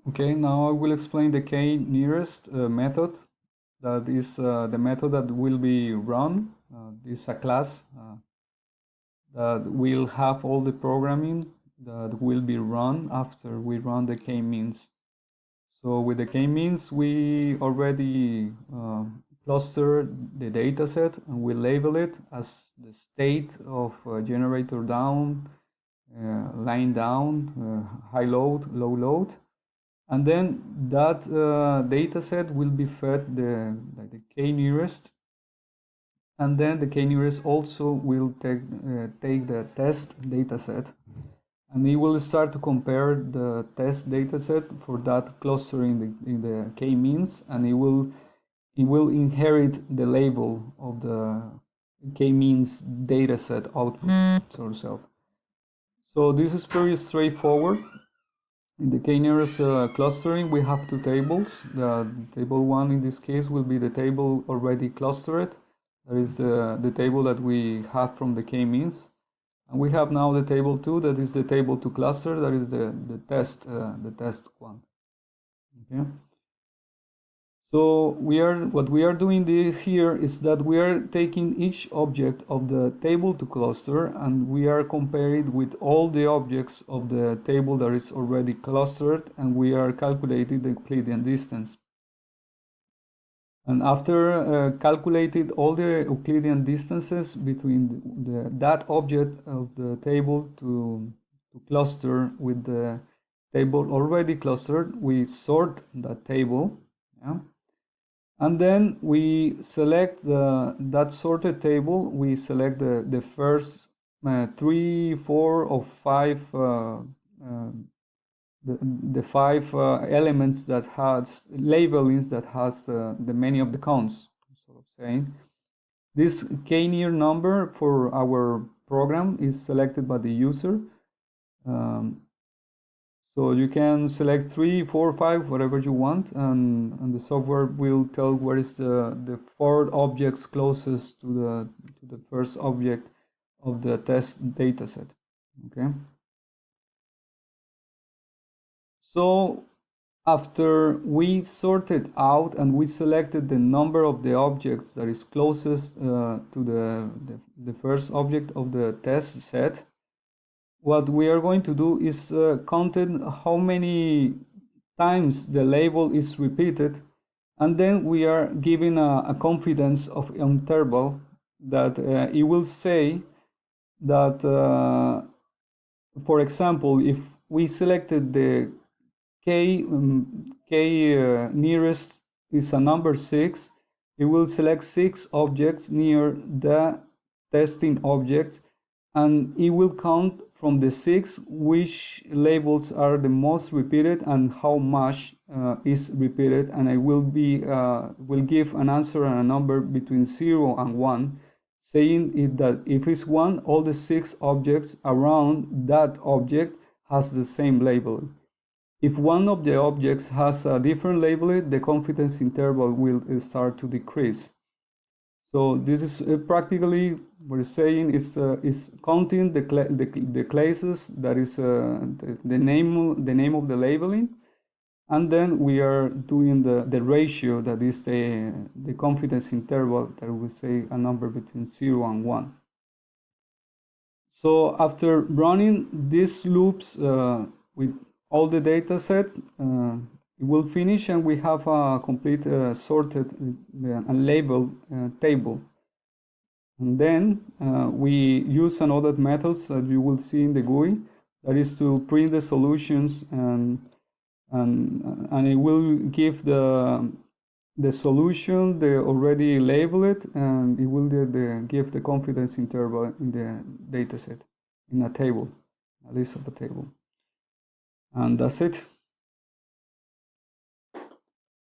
Okay, now I will explain the kNearest method. That is the method that will be run. This is a class that will have all the programming that will be run after we run the k-means. So with the k-means, we already cluster the data set and we label it as the state of generator down, line down, high load, low load. And then that data set will be fed the kNearest, and then the kNearest also will take the test data set, and it will start to compare the test data set for that cluster in the k-means, and it will inherit the label of the k-means data set output itself. So this is very straightforward. In the kNearest clustering, we have two tables. The table one in this case will be the table already clustered. That is the table that we have from the k-means. And we have now the table two, that is the table to cluster, that is the test one. Okay. So what we are doing here is that we are taking each object of the table to cluster and we are comparing with all the objects of the table that is already clustered, and we are calculating the Euclidean distance. And after calculating all the Euclidean distances between that object of the table to cluster with the table already clustered, we sort that table. Yeah? And then we select that sorted table. We select the first 3, 4, or 5 the 5 elements that has labelings that has the many of the counts. Sort of saying, this kNear number for our program is selected by the user. So you can select 3, 4, 5, whatever you want, and the software will tell where is the 4 objects closest to the first object of the test dataset. Okay. So after we sorted out and we selected the number of the objects that is closest to the first object of the test set, what we are going to do is counting how many times the label is repeated, and then we are giving a confidence of interval that it will say that, for example, if we selected the kNearest is a number 6, it will select 6 objects near the testing object, and it will count from the 6 which labels are the most repeated and how much is repeated, and I will give an answer and a number between 0 and 1, saying that if it's 1, all the 6 objects around that object has the same label. If one of the objects has a different label, the confidence interval will start to decrease. So this is practically what it's saying is counting the classes, that is the name of the labeling, and then we are doing the ratio, that is the confidence interval, that will say a number between 0 and 1. So after running these loops with all the data sets, it will finish and we have a complete sorted and labeled table. And then we use another methods that you will see in the GUI, that is to print the solutions, and it will give the solution, the already labeled, and it will give the confidence interval in the dataset, in a table, a list of a table. And that's it.